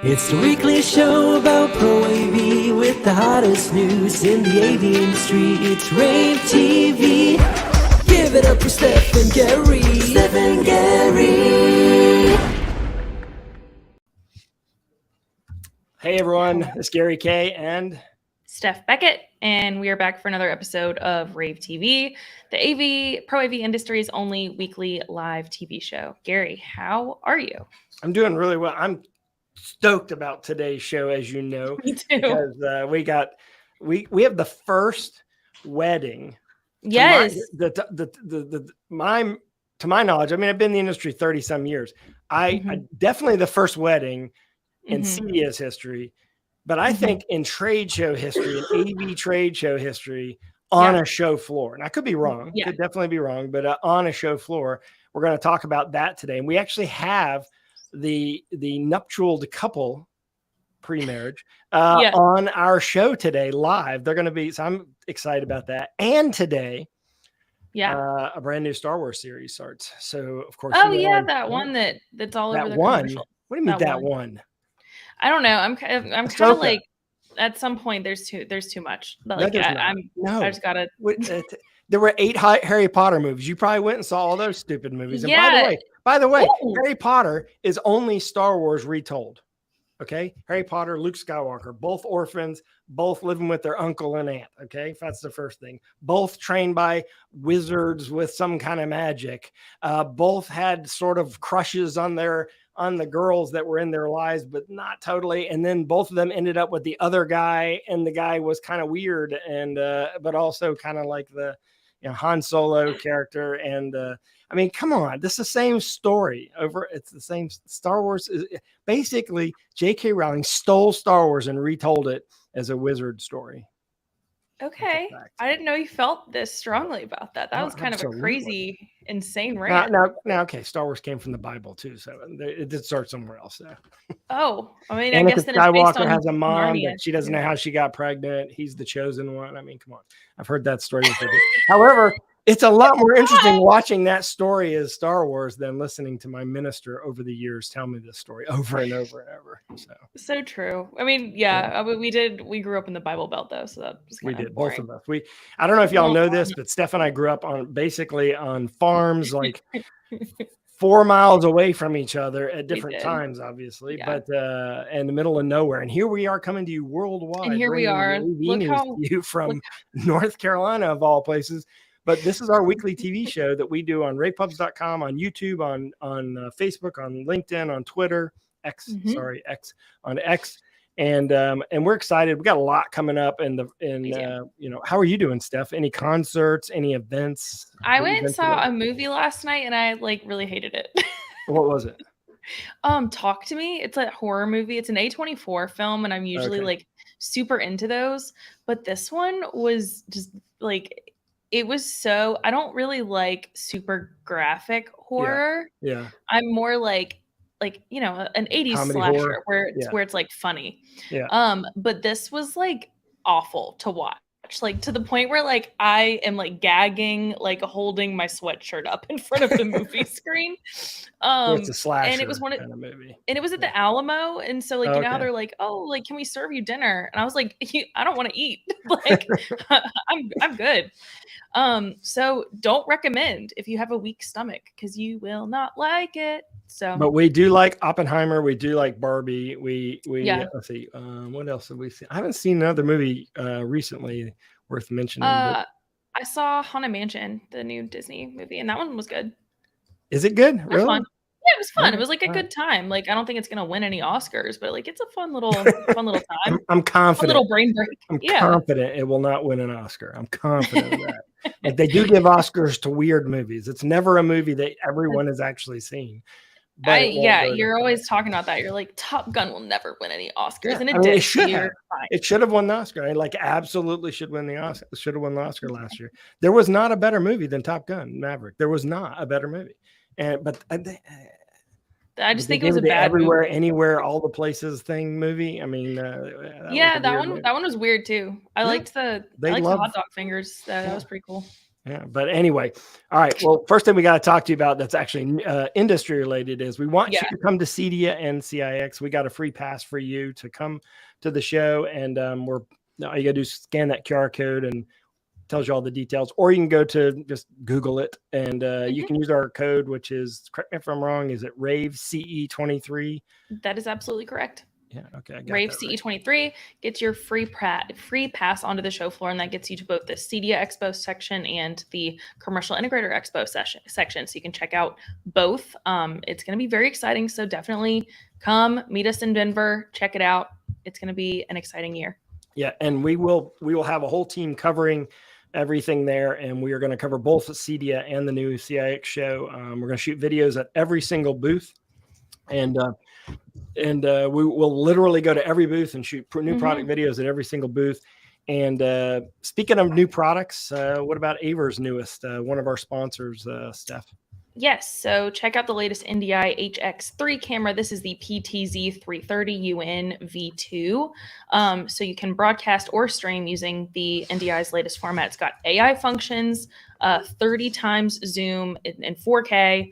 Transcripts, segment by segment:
It's the weekly show about rAVe with the hottest news in the AV industry. It's rAVe TV. Give it up for Steph and Gary. Steph and Gary. Hey everyone, it's Gary K and Steph Beckett, and we are back for another episode of rAVe TV, the Pro AV industry's only weekly live TV show. Gary, how are you? I'm doing really well. I'm stoked about today's show, as you know. Me too. Because we have the first wedding. Yes. To my knowledge, I mean, I've been in the industry 30 some years. I definitely the first wedding in CEDIA's history, but I think in trade show history, in AV trade show history, on a show floor, and I could be wrong, could definitely be wrong, but on a show floor, we're going to talk about that today. And we actually have the nuptial couple pre-marriage on our show today live. They're going to be, so I'm excited about that. And today, a brand new Star Wars series starts. So of course, that one that's all over the commercial. What do you mean that one? I don't know. I'm kind of like, at some point there's too much. But like I just gotta. There were 8 Harry Potter movies. You probably went and saw all those stupid movies. And by the way, Harry Potter is only Star Wars retold. Okay, Harry Potter, Luke Skywalker, both orphans, both living with their uncle and aunt. Okay, that's the first thing. Both trained by wizards with some kind of magic. Both had sort of crushes on the girls that were in their lives, but not totally. And then both of them ended up with the other guy, and the guy was kind of weird, and but also kind of like the Han Solo character. And I mean, come on, this is the same story over. It's the same. Star Wars is basically J.K. Rowling stole Star Wars and retold it as a wizard story. Okay, I didn't know you felt this strongly about that. That was kind of a crazy, insane rant. Now, okay, Star Wars came from the Bible too, so it did start somewhere else. So. Oh, I mean, Anakin I guess then it's based on has a mom, Narnia. but she doesn't know how she got pregnant. He's the chosen one. I mean, come on, I've heard that story before. However, it's a lot more interesting watching that story as Star Wars than listening to my minister over the years tell me this story over and over and over. So true. I mean, we grew up in the Bible Belt though, so that was we did boring. both of us. I don't know if y'all know this, but Steph and I grew up basically on farms like 4 miles away from each other at different times, obviously, but in the middle of nowhere. And here we are coming to you worldwide. And here we are. You from North Carolina of all places. But this is our weekly TV show that we do on ravepubs.com, on YouTube, on Facebook, on LinkedIn, on Twitter, X, on X. And we're excited. We got a lot coming up how are you doing, Steph? Any concerts, any events? I went and saw a movie last night and I really hated it. What was it? Talk to Me. It's a horror movie. It's an A24 film, and I'm usually super into those. But this one was just it was so, I don't really like super graphic horror. Yeah. I'm more like an 80s comedy slasher horror. where it's funny. Yeah. But this was awful to watch. To the point where I am gagging, holding my sweatshirt up in front of the movie screen. It's a slasher and it was kind of movie. And it was at the Alamo, and so you know how they're can we serve you dinner? And I was like, I don't want to eat. I'm good. So don't recommend if you have a weak stomach, because you will not like it. So, but we do like Oppenheimer. We do like Barbie. Let's see. What else have we seen? I haven't seen another movie recently worth mentioning. I saw Haunted Mansion, the new Disney movie, and that one was good. Is it good? Really? Fun. Yeah, it was fun. It was a good time. I don't think it's gonna win any Oscars, but it's a fun little time. I'm confident. A little brain break. I'm confident it will not win an Oscar. I'm confident of that. They do give Oscars to weird movies. It's never a movie that everyone has actually seen. You're always talking about that. You're like, Top Gun will never win any Oscars, and it did. It should have. It should have won the Oscar. Absolutely should win the Oscar. Should have won the Oscar last year. There was not a better movie than Top Gun Maverick. There was not a better movie. I just think it was a bad everywhere, movie. Anywhere, all the places thing movie. I mean, that one was weird too. I liked the hot dog fingers. That was pretty cool. Yeah, but anyway, all right. Well, first thing we got to talk to you about that's actually industry related is we want you to come to CEDIA and CIX. We got a free pass for you to come to the show, and all you got to do is scan that QR code and tells you all the details, or you can go to just Google it, and you can use our code, which is, correct me if I'm wrong, is it rAVe CE23? That is absolutely correct. Yeah. Okay. rAVe CE23 gets your free pass onto the show floor, and that gets you to both the CEDIA Expo section and the Commercial Integrator Expo section. So you can check out both. It's going to be very exciting. So definitely come meet us in Denver. Check it out. It's going to be an exciting year. Yeah, and we will have a whole team covering everything there, and we are going to cover both the CEDIA and the new CIX show. We're going to shoot videos at every single booth, and we will literally go to every booth and shoot new product videos at every single booth. And speaking of new products, what about Aver's newest, one of our sponsors, Steph? Yes, so check out the latest NDI HX3 camera. This is the PTZ 330UN V2. So you can broadcast or stream using the NDI's latest format. It's got AI functions, 30 times zoom in 4K.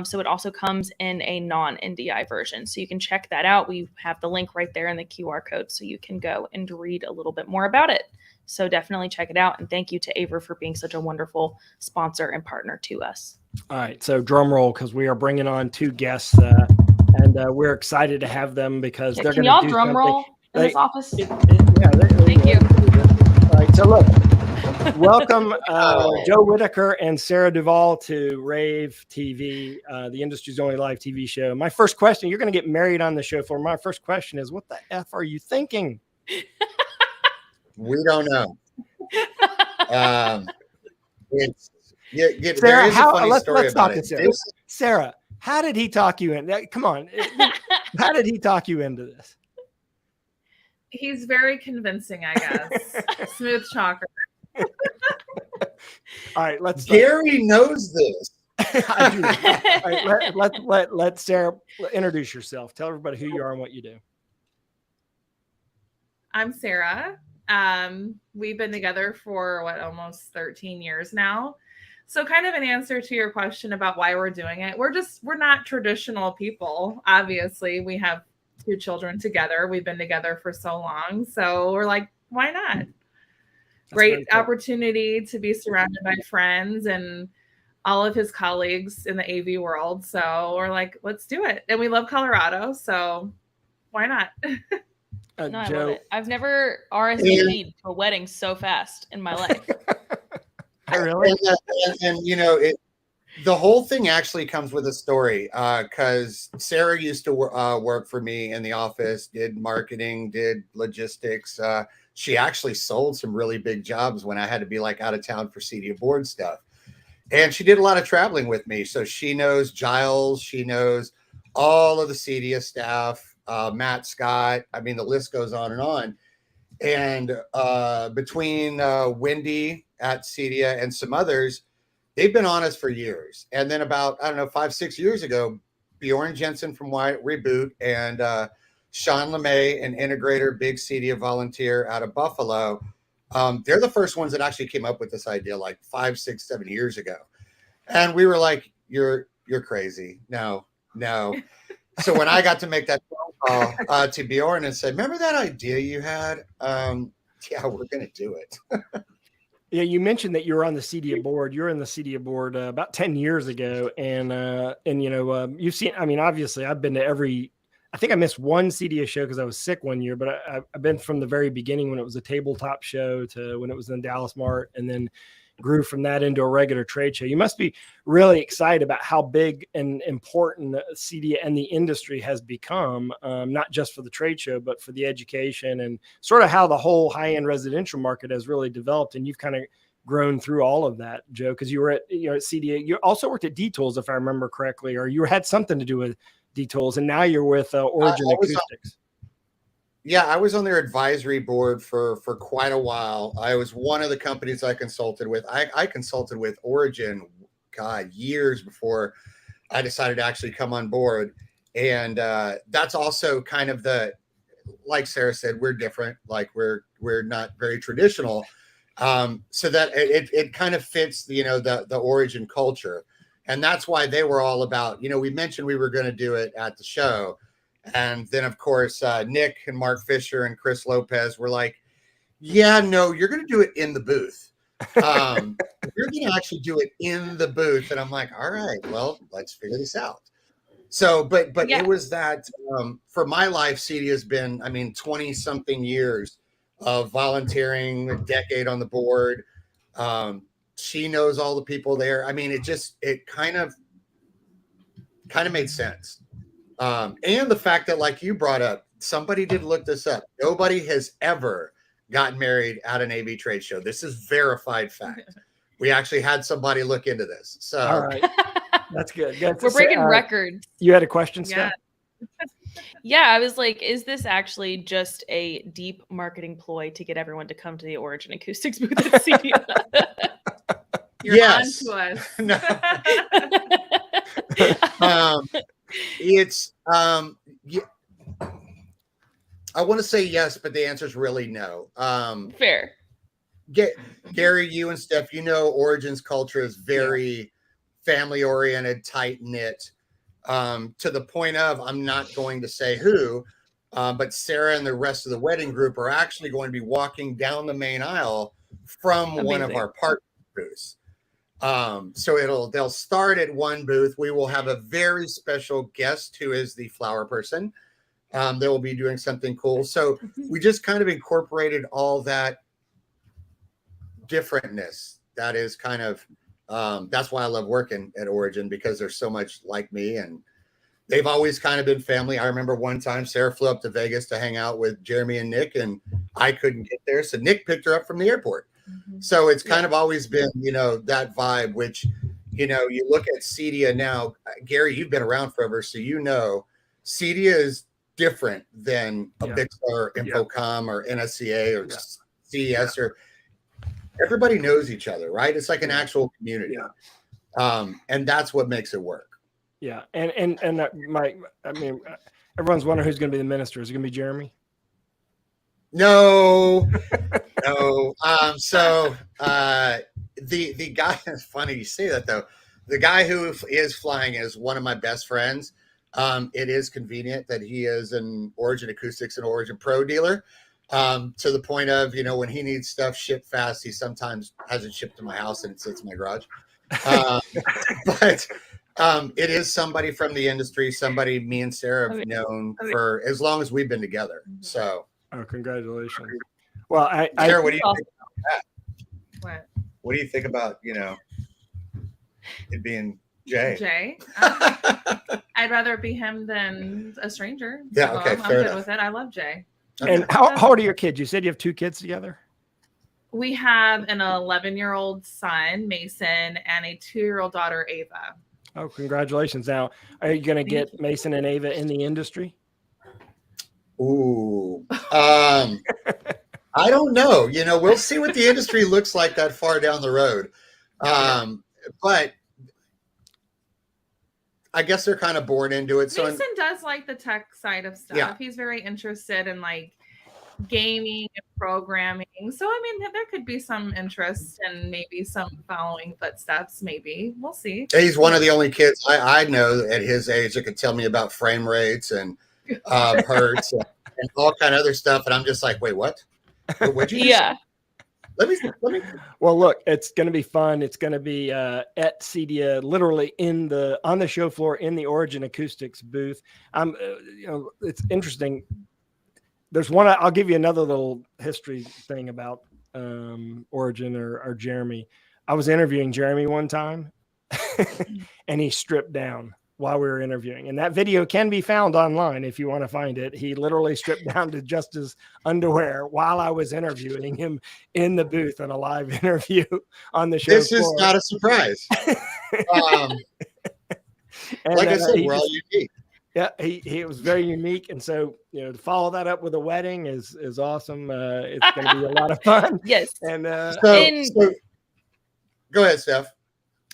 So it also comes in a non-NDI version. So you can check that out. We have the link right there in the QR code, so you can go and read a little bit more about it. So definitely check it out. And thank you to Aver for being such a wonderful sponsor and partner to us. All right. So drum roll, because we are bringing on two guests, and we're excited to have them because they're going to do something. Can y'all drum roll in this office? Thank you. All right. So look, welcome Joe Whitaker and Sarah Duvall to rAVe TV, the industry's only live TV show. My first question, you're going to get married on the show floor. My first question is, what the F are you thinking? We don't know. Sarah, let's talk to Sarah. Sarah, how did he talk you in? Come on. How did he talk you into this? He's very convincing, I guess. Smooth talker. All right, let's. Gary knows this. I do. All right, let Sarah introduce yourself. Tell everybody who you are and what you do. I'm Sarah. We've been together for almost 13 years now. So kind of an answer to your question about why we're doing it. We're not traditional people. Obviously, we have 2 children together. We've been together for so long. So we're like, why not? Great opportunity to be surrounded by friends and all of his colleagues in the AV world. So we're like, let's do it. And we love Colorado. So why not? No, I love it. I've never RSVP'd to a wedding so fast in my life. Really? And you know, the whole thing actually comes with a story, because Sarah used to work for me in the office, did marketing, did logistics. She actually sold some really big jobs when I had to be like out of town for CEDIA board stuff. And she did a lot of traveling with me. So she knows Giles. She knows all of the CEDIA staff, Matt, Scott. I mean, the list goes on and on. And between Wendy at CEDIA and some others, they've been on us for years. And then about, 5-6 years ago, Bjorn Jensen from Wyatt Reboot and Sean LeMay, an integrator, big CEDIA volunteer out of Buffalo. They're the first ones that actually came up with this idea like 5, 6, 7 years ago. And we were like, you're crazy. No. So when I got to make that phone call to Bjorn and said, remember that idea you had? Yeah, we're going to do it. Yeah, you mentioned that you were on the CEDIA board. You're in the CEDIA board about 10 years ago. And you've seen, obviously I've been to every, I think I missed one CEDIA show because I was sick one year, but I've been from the very beginning when it was a tabletop show to when it was in Dallas Mart, and then grew from that into a regular trade show. You must be really excited about how big and important CEDIA and the industry has become, not just for the trade show, but for the education and sort of how the whole high-end residential market has really developed. And you've kind of grown through all of that, Joe, because you were at CEDIA. You also worked at D-Tools, if I remember correctly, or you had something to do with D-Tools, and now you're with Origin Acoustics. Yeah, I was on their advisory board for quite a while. I was one of the companies I consulted with. I consulted with Origin, years before I decided to actually come on board. And that's also kind of like Sarah said, we're different. Like we're not very traditional. So that it kind of fits, the origin culture. And that's why they were all about, we mentioned we were going to do it at the show. And then, of course, Nick and Mark Fisher and Chris Lopez were like, yeah, no, you're going to do it in the booth. You're going to actually do it in the booth. And I'm like, all right, well, let's figure this out. So, but It was that for my life, CEDIA has been, 20 something years of volunteering, a decade on the board. She knows all the people there. It kind of made sense. And the fact that, like you brought up, somebody did look this up. Nobody has ever gotten married at an AV trade show. This is verified fact. We actually had somebody look into this. So all right. That's good. We're breaking records. You had a question, Steph? Yeah, I was like, is this actually just a deep marketing ploy to get everyone to come to the Origin Acoustics booth at CEDIA? You're on to us. No. It's yeah, I want to say yes, but the answer is really no. Fair. Gary, you and Steph, Origin's culture is very family oriented, tight knit, to the point of, I'm not going to say who, but Sarah and the rest of the wedding group are actually going to be walking down the main aisle from one of our partner booths. So they'll start at one booth. We will have a very special guest who is the flower person. They will be doing something cool. So we just kind of incorporated all that differentness. That is kind of, that's why I love working at Origin, because they're so much like me, and they've always kind of been family. I remember one time Sarah flew up to Vegas to hang out with Jeremy and Nick, and I couldn't get there. So Nick picked her up from the airport. So it's kind of always been, that vibe, which, you look at CEDIA now. Gary, you've been around forever, so CEDIA is different than a Big Star, Infocom, or NSCA, or CES, or everybody knows each other, right? It's like an actual community. And that's what makes it work. Yeah. And everyone's wondering who's going to be the minister. Is it going to be Jeremy? No, no. The guy, it's funny you say that though. The guy who is flying is one of my best friends. It is convenient that he is an Origin Acoustics and Origin Pro dealer. To the point of, when he needs stuff shipped fast, he sometimes has it shipped to my house and it sits in my garage. But it is somebody from the industry, somebody me and Sarah have known for as long as we've been together. So. Oh, congratulations. Well, Sarah, what do you think about that? What do you think about, it being Jay? Jay? I'd rather it be him than a stranger. Yeah, so okay, I'm fair good enough. with it. I love Jay. Okay. And how old are your kids? You said you have 2 kids together? We have an 11-year-old son, Mason, and a 2-year-old daughter, Ava. Oh, congratulations. Now, are you going to get Mason and Ava in the industry? Ooh. I don't know. We'll see what the industry looks like that far down the road. But I guess they're kind of born into it. Mason does like the tech side of stuff. Yeah. He's very interested in like gaming and programming. So, there could be some interest and maybe some following footsteps. Maybe we'll see. He's one of the only kids I know at his age that could tell me about frame rates and hertz and all kind of other stuff. And I'm just like, wait, what? What'd you Yeah. Let me. Well, look, it's going to be fun. It's going to be at CEDIA, literally on the show floor in the Origin Acoustics booth. It's interesting. There's one. I'll give you another little history thing about Origin or Jeremy. I was interviewing Jeremy one time, and he stripped down while we were interviewing, and that video can be found online if you want to find it. He literally stripped down to just his underwear while I was interviewing him in the booth on a live interview on the show. This is not a surprise. Like I said, we're all unique. Yeah, he was very unique, and so to follow that up with a wedding is awesome. It's going to be a lot of fun. Yes, and so go ahead, Steph.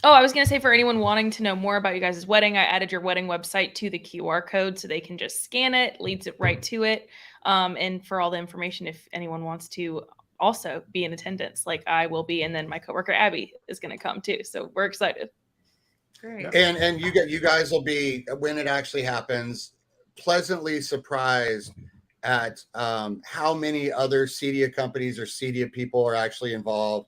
Oh, I was going to say, for anyone wanting to know more about you guys' wedding, I added your wedding website to the QR code so they can just scan it, leads it right to it. And for all the information, if anyone wants to also be in attendance like I will be. And then my coworker Abby is going to come too. So we're excited. Great. And you guys will be, when it actually happens, pleasantly surprised at how many other CEDIA companies or CEDIA people are actually involved.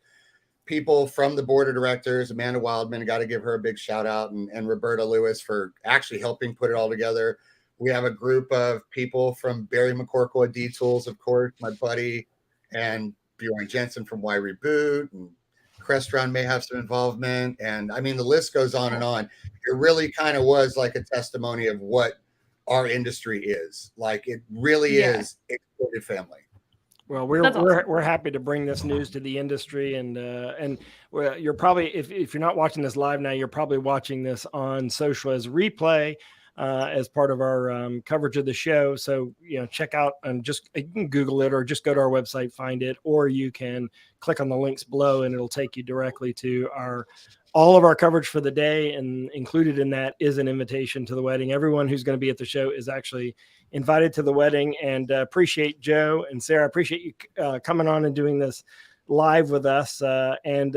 People from the board of directors, Amanda Wildman, I got to give her a big shout out, and Roberta Lewis for actually helping put it all together. We have a group of people from Barry McCorkle at D Tools, of course, my buddy, and Bjorn Jensen from Why Reboot, and Crestron may have some involvement. And I mean, the list goes on and on. It really kind of was like a testimony of what our industry is. Like, it really is extended family. Well, we're happy to bring this news to the industry, and you're probably, if you're not watching this live now, you're probably watching this on social as replay as part of our coverage of the show. So, check out and you can Google it, or just go to our website, find it, or you can click on the links below and it'll take you directly to all of our coverage for the day. And included in that is an invitation to the wedding. Everyone who's going to be at the show is actually invited to the wedding, and appreciate Joe and Sarah. Appreciate you coming on and doing this live with us, and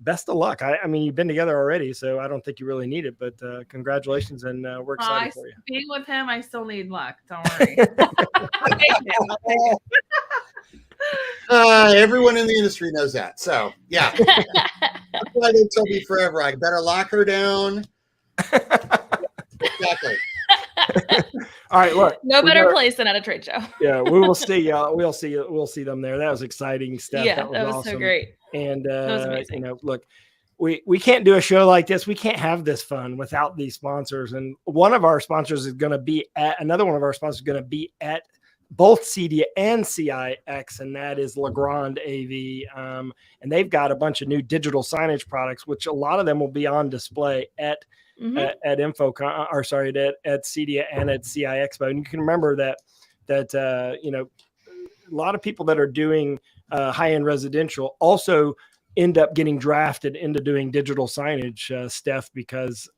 best of luck. I mean, you've been together already, so I don't think you really need it, but congratulations, and we're excited for you. Being with him, I still need luck. Don't worry. Everyone in the industry knows that. So, yeah. That's why they told me forever, I better lock her down. Exactly. All right, look. No better place than at a trade show. Yeah, we will see. We'll see them there. That was exciting stuff. Yeah, that was awesome. So great. And that was amazing. Look, we can't do a show like this. We can't have this fun without these sponsors. And one of our sponsors is going to be at both CEDIA and CIX, and that is Legrand AV. And they've got a bunch of new digital signage products, which a lot of them will be on display at InfoCon, or sorry, at CEDIA and at CI Expo. And you can remember that a lot of people that are doing high-end residential also end up getting drafted into doing digital signage, Steph, because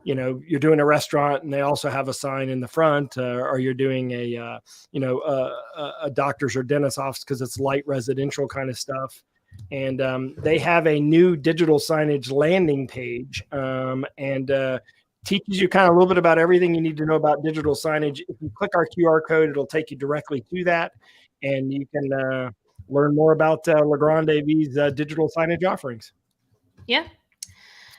you're doing a restaurant and they also have a sign in the front, or you're doing a doctor's or dentist's office because it's light residential kind of stuff. And they have a new digital signage landing page, and teaches you kind of a little bit about everything you need to know about digital signage. If you click our QR code, it'll take you directly to that, and you can learn more about Legrand AV's digital signage offerings. Yeah.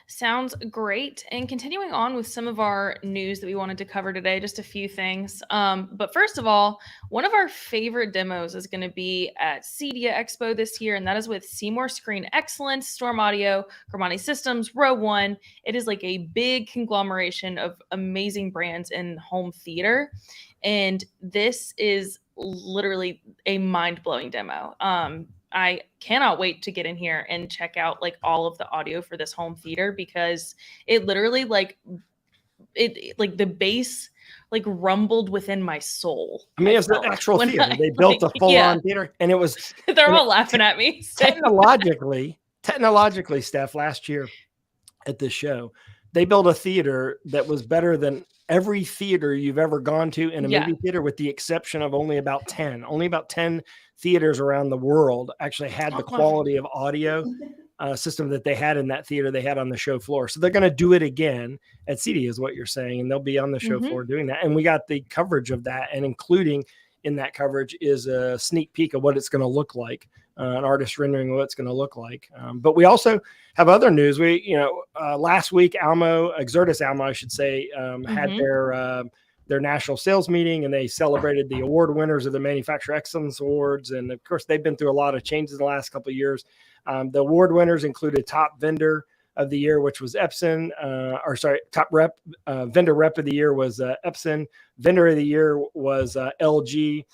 Sounds great. And continuing on with some of our news that we wanted to cover today, just a few things. But first of all, one of our favorite demos is going to be at CEDIA Expo this year, and that is with Seymour Screen Excellence, Storm Audio, Grimani Systems, Row One. It is like a big conglomeration of amazing brands in home theater. And this is literally a mind-blowing demo. I cannot wait to get in here and check out like all of the audio for this home theater, because it literally like the bass like rumbled within my soul. I mean, it's an actual theater. They built a full-on theater, and it was. They're all laughing at me. Technologically, Steph, last year at this show, they built a theater that was better than every theater you've ever gone to in a movie theater, with the exception of only about 10. Only about 10 theaters around the world actually had the quality of audio system that they had in that theater they had on the show floor. So they're going to do it again at CEDIA, is what you're saying, and they'll be on the show floor doing that. And we got the coverage of that, and including in that coverage is a sneak peek of what it's going to look like, an artist rendering of what it's going to look like. But we also have other news. Last week, Exertis Almo, I should say, had their national sales meeting, and they celebrated the award winners of the Manufacturer Excellence Awards. And of course, they've been through a lot of changes in the last couple of years. The award winners included Top Vendor of the Year, which was Epson, Top Vendor Rep of the Year was Epson. Vendor of the Year was LG.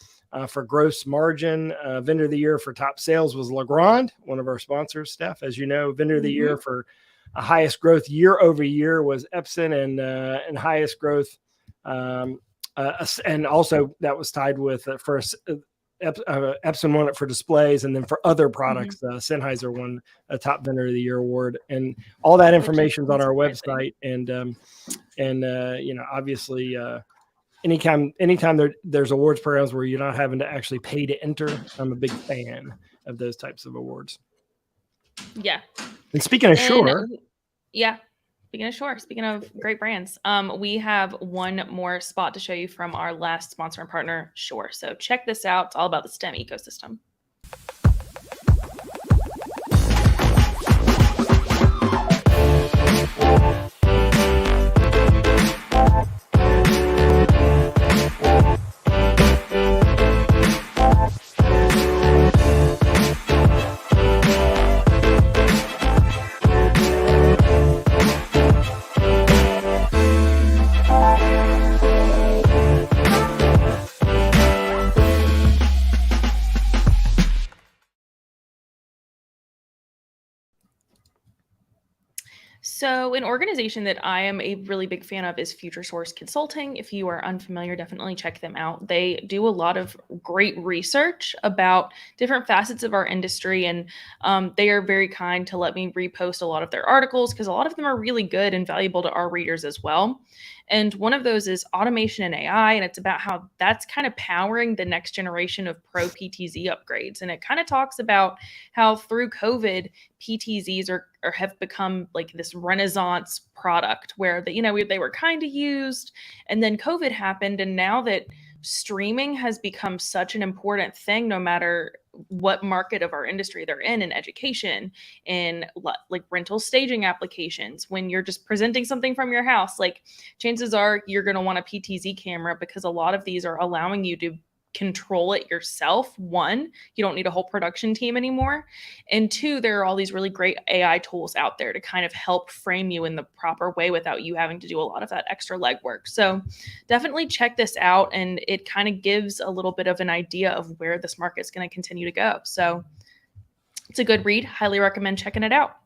For gross margin, Vendor of the Year for top sales was Legrand, one of our sponsors, Steph. As you know, Vendor of the Year for highest growth year over year was Epson, and highest growth, and also that was tied with Epson won it for displays, and then for other products, Sennheiser won a top Vendor of the Year award. And all that information is on our website, and obviously. anytime there's awards programs where you're not having to actually pay to enter, I'm a big fan of those types of awards. Yeah. And speaking of Shure. Yeah. Speaking of great brands, we have one more spot to show you from our last sponsor and partner, Shure. So check this out. It's all about the STEM ecosystem. So an organization that I am a really big fan of is Future Source Consulting. If you are unfamiliar, definitely check them out. They do a lot of great research about different facets of our industry, and they are very kind to let me repost a lot of their articles because a lot of them are really good and valuable to our readers as well. And one of those is automation and AI, and it's about how that's kind of powering the next generation of pro PTZ upgrades. And it kind of talks about how through COVID, PTZs have become like this renaissance product where they were kind of used, and then COVID happened, and now that streaming has become such an important thing, no matter what market of our industry they're in education, in like rental staging applications, when you're just presenting something from your house, like chances are you're going to want a PTZ camera because a lot of these are allowing you to control it yourself. One, you don't need a whole production team anymore. And two, there are all these really great AI tools out there to kind of help frame you in the proper way without you having to do a lot of that extra legwork. So definitely check this out. And it kind of gives a little bit of an idea of where this market is going to continue to go. So it's a good read. Highly recommend checking it out.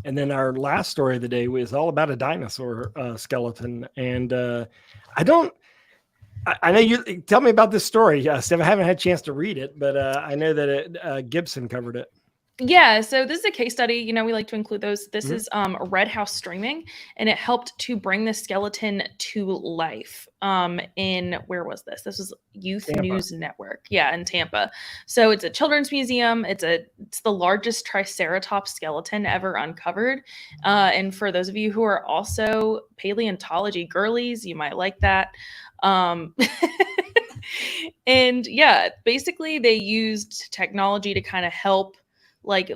And then our last story of the day was all about a dinosaur skeleton. And I know you tell me about this story, Steph. I haven't had a chance to read it, but I know that Gibson covered it. Yeah, so this is a case study. We like to include those. This is Red House Streaming, and it helped to bring the skeleton to life. Where was this? This was Youth Tampa. News Network. Yeah, in Tampa. So it's a children's museum. It's the largest Triceratops skeleton ever uncovered. And for those of you who are also paleontology girlies, you might like that. And yeah, basically they used technology to kind of help like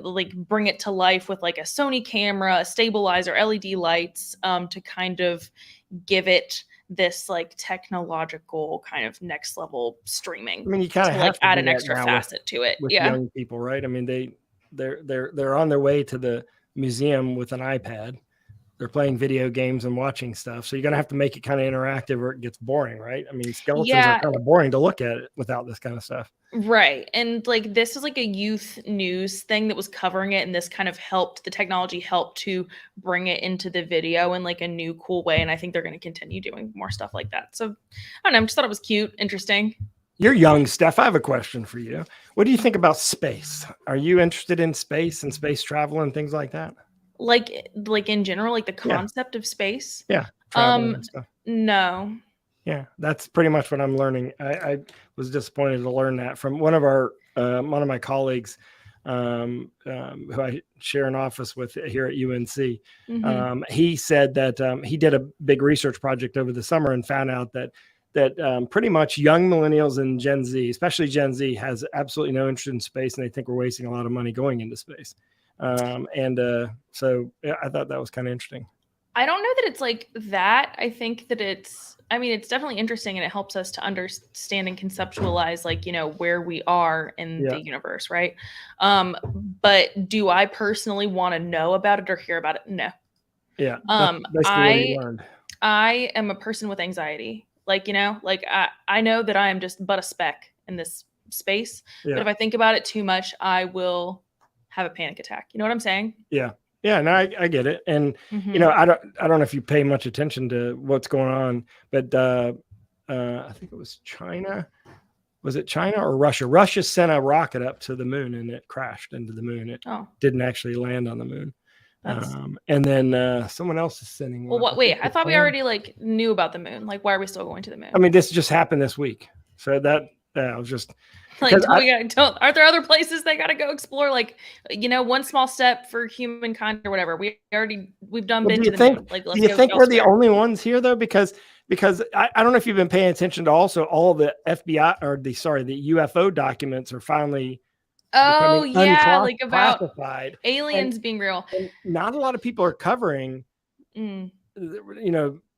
bring it to life with like a Sony camera, a stabilizer, LED lights, to kind of give it this like technological kind of next level streaming. I mean, you kind of have to add an extra facet to it. With young people, right? I mean, they're on their way to the museum with an iPad. They're playing video games and watching stuff. So you're going to have to make it kind of interactive or it gets boring, right? I mean, skeletons are kind of boring to look at without this kind of stuff. Right. And like this is like a youth news thing that was covering it. And this kind of the technology helped to bring it into the video in like a new, cool way. And I think they're going to continue doing more stuff like that. So I don't know. I just thought it was cute, interesting. You're young, Steph. I have a question for you. What do you think about space? Are you interested in space and space travel and things like that? Like in general, like the concept of space. Yeah. And stuff. No. Yeah, that's pretty much what I'm learning. I was disappointed to learn that from one of my colleagues, who I share an office with here at UNC. Mm-hmm. He said that he did a big research project over the summer and found out that pretty much young millennials and Gen Z, especially Gen Z, has absolutely no interest in space, and they think we're wasting a lot of money going into space. So yeah, I thought that was kind of interesting. I don't know that it's like that. I think that it's definitely interesting, and it helps us to understand and conceptualize like, where we are in the universe. Right. But do I personally want to know about it or hear about it? No. Yeah. I am a person with anxiety. Like, I know that I am just but a speck in this space, but if I think about it too much, I will have a panic attack. You know what I'm saying? Yeah. Yeah. No, I get it. And, I don't know if you pay much attention to what's going on, but, I think it was China. Was it China or Russia? Russia sent a rocket up to the moon and it crashed into the moon. It didn't actually land on the moon. And then someone else is sending. Well, wait, I thought we already like knew about the moon. Like, why are we still going to the moon? I mean, this just happened this week. So that was just like, aren't there other places they got to go explore? Like, one small step for humankind or whatever. We've done been to the moon. Like, let's do you think we're the only ones here though? Because I don't know if you've been paying attention to also all the FBI or the UFO documents are finally. Oh yeah, like about classified. Aliens being real. And not a lot of people are covering,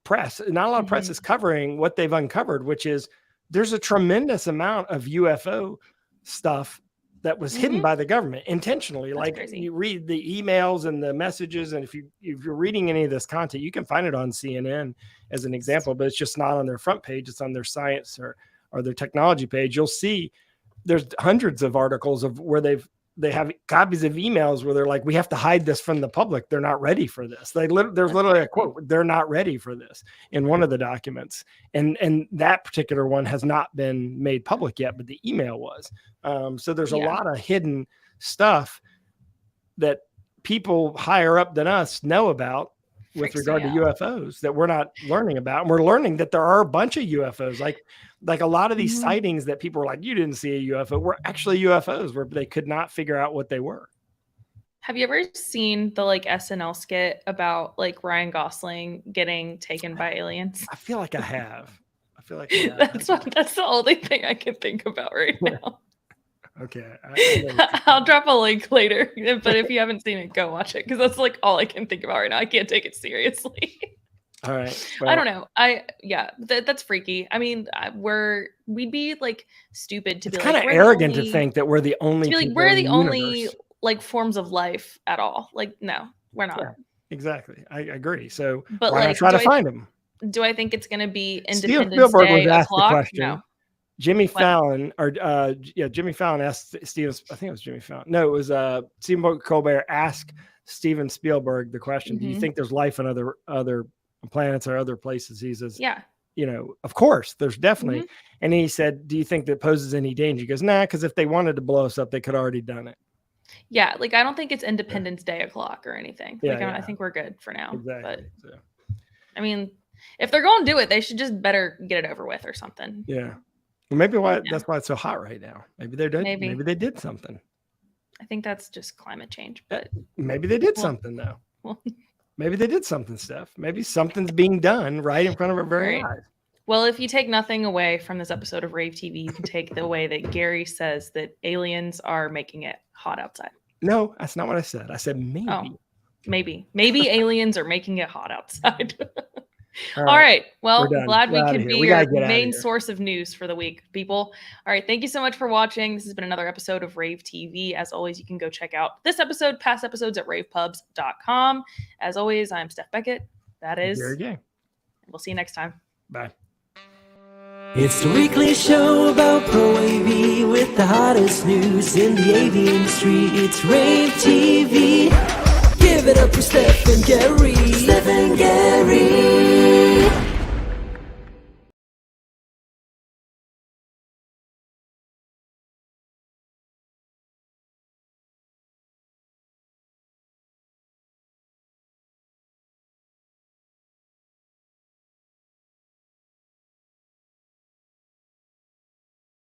press. Not a lot of press is covering what they've uncovered, which is there's a tremendous amount of UFO stuff that was hidden by the government intentionally. That's like crazy. You read the emails and the messages, and if you're reading any of this content, you can find it on CNN as an example, but it's just not on their front page. It's on their science or their technology page. You'll see there's hundreds of articles of where they have copies of emails where they're like, we have to hide this from the public. They're not ready for this. There's literally a quote, they're not ready for this in one of the documents. And that particular one has not been made public yet, but the email was. So there's a lot of hidden stuff that people higher up than us know about with regard to UFOs that we're not learning about. And we're learning that there are a bunch of UFOs, like a lot of these sightings that people were like, you didn't see a UFO, were actually UFOs where they could not figure out what they were. Have you ever seen the like SNL skit about like Ryan Gosling getting taken by aliens? I feel like I have. That's the only thing I can think about right now. Okay. I'll drop a link later, but if you haven't seen it, go watch it because that's like all I can think about right now. I can't take it seriously. All right. Well, I don't know. That's freaky. I mean, we'd be like stupid to be like kind of arrogant to think that we're the only to be like we're the only like forms of life at all. Like, no, we're not. Yeah, exactly. I agree. So but why not try to find them? Do I think it's going to be Stephen Independence Spielberg Day was asked o'clock? the question. No. Jimmy Fallon asked Steven. I think it was Jimmy Fallon. No, it was Stephen Colbert asked Steven Spielberg the question: do you think there's life on other planets or other places? He says, yeah, of course, there's definitely. And he said, do you think that poses any danger? He goes, nah, because if they wanted to blow us up, they could have already done it. Yeah, like I don't think it's Independence Day o'clock or anything. I think we're good for now. Exactly. But I mean, if they're going to do it, they should just better get it over with or something. Yeah. Well, maybe that's why it's so hot right now. Maybe they're done. Maybe they did something. I think that's just climate change. But maybe they did something though. Maybe they did something, Steph. Maybe something's being done right in front of our very eyes. Well, if you take nothing away from this episode of rAVe TV, you can take the way that Gary says that aliens are making it hot outside. No, that's not what I said. I said maybe. Oh, maybe aliens are making it hot outside. All right. Well, glad we could be your main source of news for the week, people. All right. Thank you so much for watching. This has been another episode of rAVe TV. As always, you can go check out this episode, past episodes at ravepubs.com. As always, I'm Steph Beckett. That is Gary Gang. We'll see you next time. Bye. It's the weekly show about Pro AV with the hottest news in the AV industry. It's rAVe TV. Give it up for Steph and Gary. Steph and Gary.